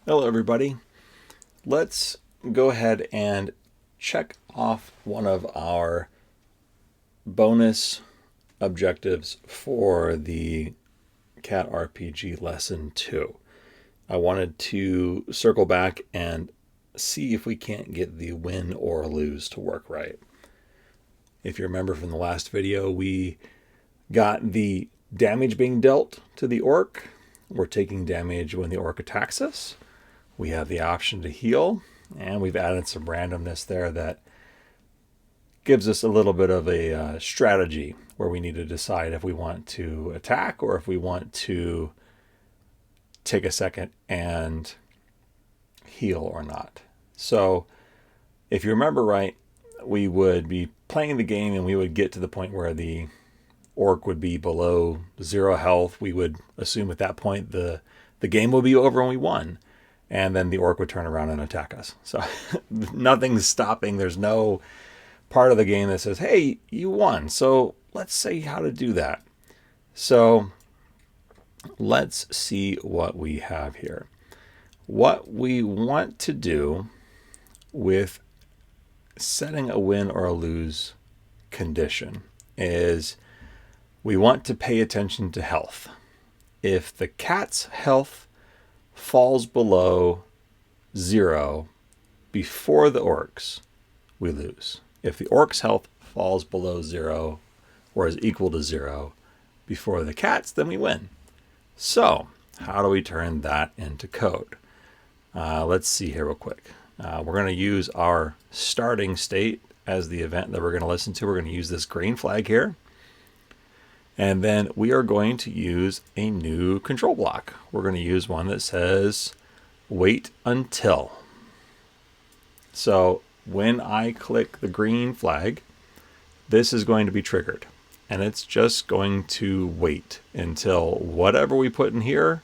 Hello everybody. Let's go ahead and check off one of our bonus objectives for the CatRPG Lesson 2. I wanted to circle back and see if we can't get the win or lose to work right. If you remember from the last video, we got the damage being dealt to the orc. We're taking damage when the orc attacks us. We have the option to heal, and we've added some randomness there that gives us a little bit of a strategy where we need to decide if we want to attack or if we want to take a second and heal or not. So if you remember right, we would be playing the game and we would get to the point where the orc would be below 0 health. We would assume at that point the game will be over and we won. And then the orc would turn around and attack us. So nothing's stopping. There's no part of the game that says, hey, you won. So let's say how to do that. So let's see what we have here. What we want to do with setting a win or a lose condition is we want to pay attention to health. If the cat's health falls below 0 before the orcs, we lose. If the orc's health falls below 0 or is equal to 0 before the cat's, then we win. So how do we turn that into code? Let's see here real quick. We're going to use our starting state as the event that we're going to listen to. We're going to use this green flag here. And then we are going to use a new control block. We're going to use one that says wait until. So when I click the green flag, this is going to be triggered. And it's just going to wait until whatever we put in here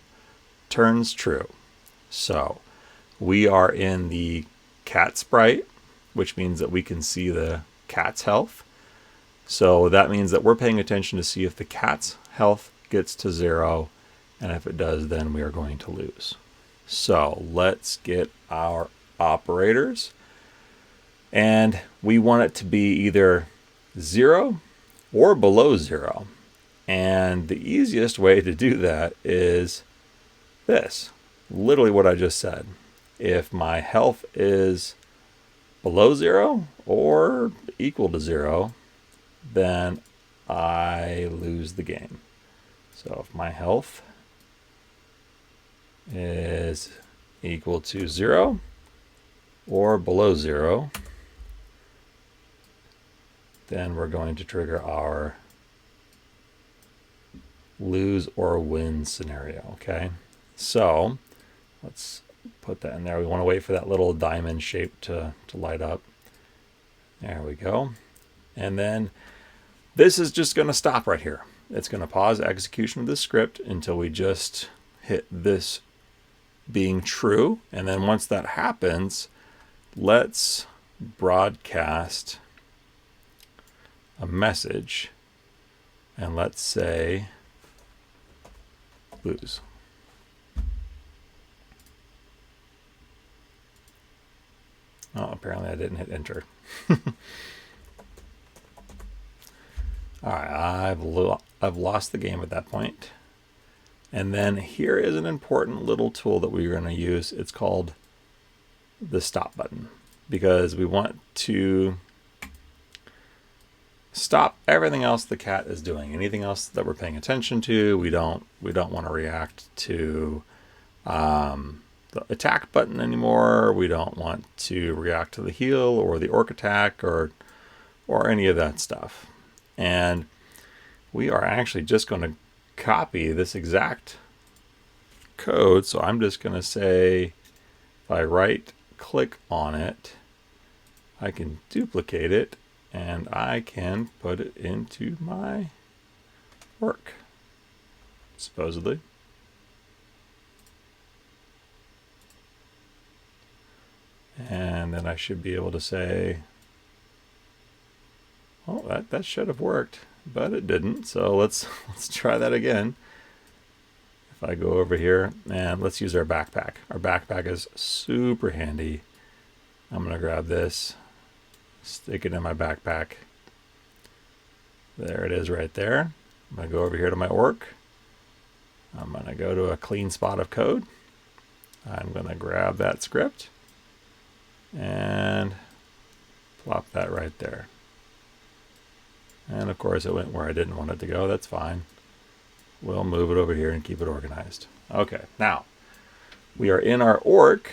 turns true. So we are in the cat sprite, which means that we can see the cat's health. So that means that we're paying attention to see if the cat's health gets to 0, and if it does, then we are going to lose. So let's get our operators, and we want it to be either 0 or below 0. And the easiest way to do that is this, literally what I just said. If my health is below 0 or equal to 0, then I lose the game. So if my health is equal to 0 or below 0, then we're going to trigger our lose or win scenario. Okay, so let's put that in there. We want to wait for that little diamond shape to light up. There we go. And then this is just going to stop right here. It's going to pause execution of the script until we just hit this being true. And then once that happens, let's broadcast a message. And let's say lose. Oh, apparently I didn't hit enter. All right, I've lost the game at that point. And then here is an important little tool that we're going to use. It's called the stop button, because we want to stop everything else the cat is doing. Anything else that we're paying attention to, we don't want to react to the attack button anymore. We don't want to react to the heal or the orc attack or any of that stuff. And we are actually just going to copy this exact code. So I'm just going to say, if I right click on it, I can duplicate it and I can put it into my work, supposedly. And then I should be able to say, oh, that should have worked, but it didn't. So let's try that again. If if I go over here and let's use our backpack. Our backpack is super handy. I'm going to grab this, stick it in my backpack. There it is right there. I'm going to go over here to my orc. I'm going to go to a clean spot of code. I'm going to grab that script and plop that right there. And of course it went where I didn't want it to go. That's fine. We'll move it over here and keep it organized. Okay, now we are in our orc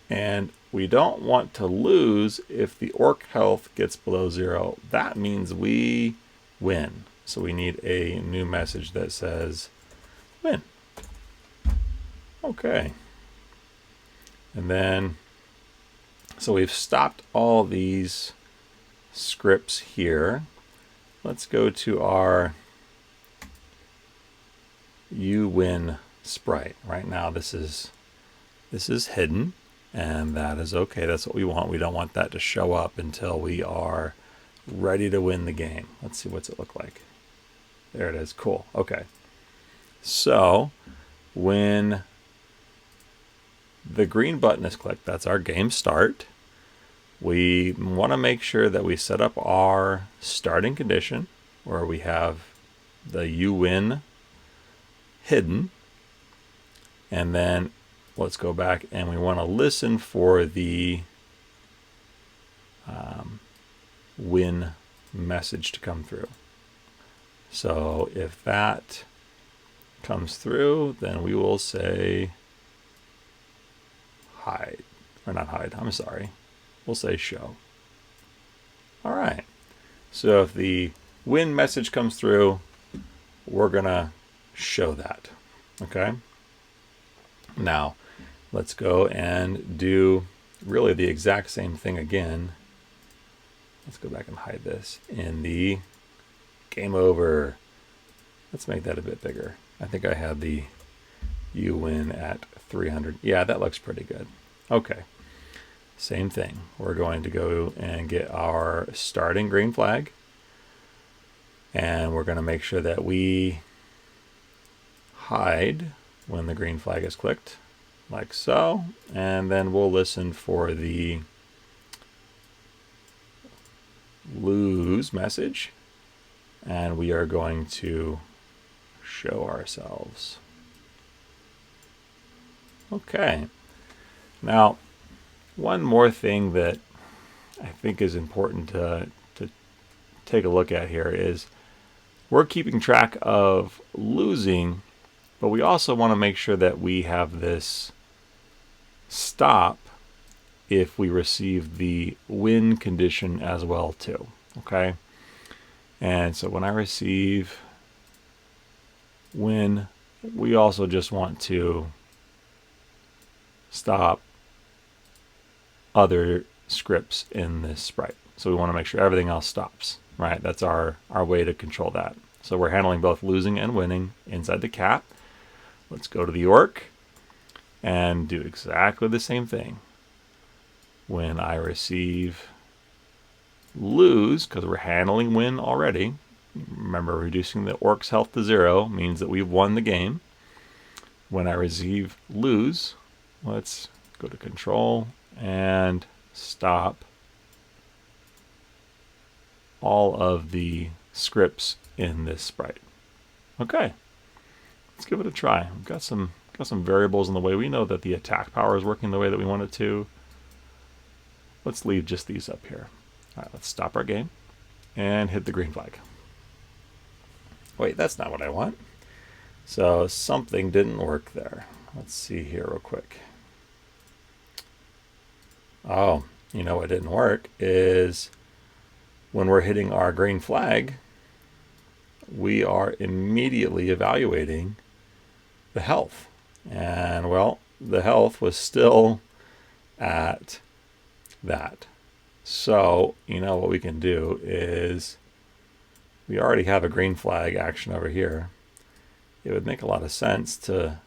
and we don't want to lose if the orc health gets below 0. That means we win. So we need a new message that says win. Okay. And then, so we've stopped all these scripts here. Let's go to our you win sprite. Right now this is hidden, and that is okay. That's what we want. We don't want that to show up until we are ready to win the game. Let's see what's it look like. There it is. Cool. Okay. So when the green button is clicked, that's our game start. We want to make sure that we set up our starting condition where we have the you win hidden. And then let's go back and we want to listen for the win message to come through. So if that comes through, then we will say hide, or not hide, I'm sorry. We'll say show. All right. So if the win message comes through, we're going to show that. Okay. Now, let's go and do really the exact same thing again. Let's go back and hide this in the game over. Let's make that a bit bigger. I think I had the you win at 300. Yeah, that looks pretty good. Okay. Same thing. We're going to go and get our starting green flag. And we're going to make sure that we hide when the green flag is clicked, like so. And then we'll listen for the lose message. And we are going to show ourselves. Okay. Now, one more thing that I think is important to take a look at here is we're keeping track of losing, but we also want to make sure that we have this stop if we receive the win condition as well too. Okay. And so when I receive win, we also just want to stop other scripts in this sprite. So we want to make sure everything else stops, right? That's our way to control that. So we're handling both losing and winning inside the cat. Let's go to the orc and do exactly the same thing. When I receive lose, because we're handling win already, remember reducing the orc's health to 0 means that we've won the game. When I receive lose, let's go to control and stop all of the scripts in this sprite. Okay, let's give it a try. We've got some variables in the way. We know that the attack power is working the way that we want it to. Let's leave just these up here. All right, let's stop our game and hit the green flag. Wait, that's not what I want. So something didn't work there. Let's see here real quick. Oh, you know what didn't work is when we're hitting our green flag, we are immediately evaluating the health. And well, the health was still at that. So, you know what we can do is we already have a green flag action over here. It would make a lot of sense to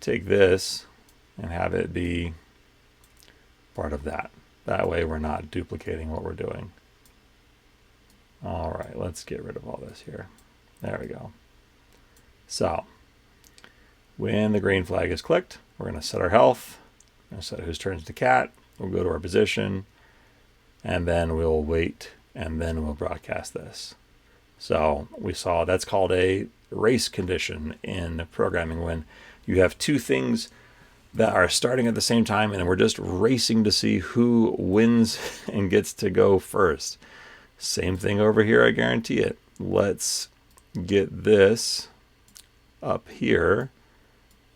take this and have it be part of that. That way we're not duplicating what we're doing. All right, let's get rid of all this here. There we go. So When the green flag is clicked, we're going to set our health. We're going to set whose turn is the cat. We'll go to our position, and then we'll wait, and then we'll broadcast this. So we saw that's called a race condition in programming, when you have two things that are starting at the same time and we're just racing to see who wins and gets to go first. Same thing over here, I guarantee it. Let's get this up here,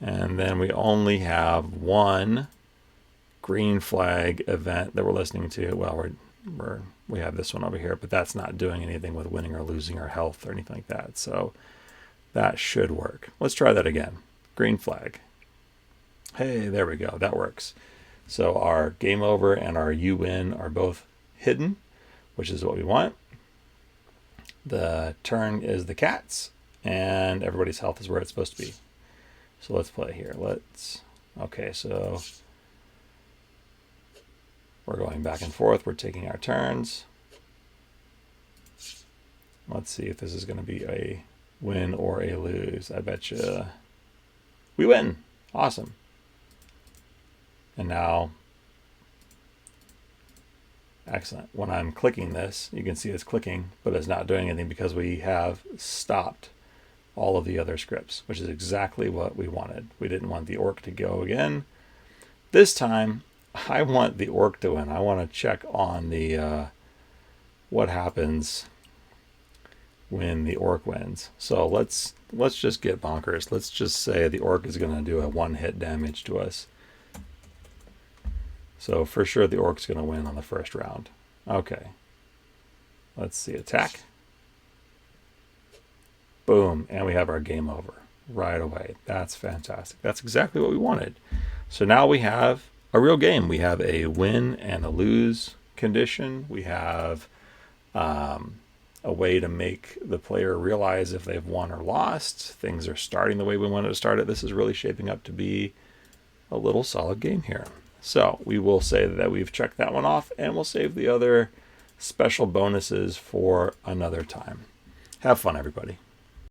and then we only have one green flag event that we're listening to. Well, we have this one over here, but that's not doing anything with winning or losing our health or anything like that. So that should work. Let's try that again. Green flag. Hey, there we go. That works. So our game over and our you win are both hidden, which is what we want. The turn is the cat's, and everybody's health is where it's supposed to be. So let's play here. Okay, so we're going back and forth. We're taking our turns. Let's see if this is going to be a win or a lose. I bet you we win. Awesome. And now, excellent. When I'm clicking this, you can see it's clicking, but it's not doing anything because we have stopped all of the other scripts, which is exactly what we wanted. We didn't want the orc to go again. This time, I want the orc to win. I want to check on the what happens when the orc wins. So let's just get bonkers. Let's just say the orc is going to do a one-hit damage to us. So for sure the orc's going to win on the first round. Okay. Let's see. Attack. Boom. And we have our game over right away. That's fantastic. That's exactly what we wanted. So now we have a real game. We have a win and a lose condition. We have a way to make the player realize if they've won or lost. Things are starting the way we wanted to start it. This is really shaping up to be a little solid game here. So we will say that we've checked that one off, and we'll save the other special bonuses for another time. Have fun, everybody.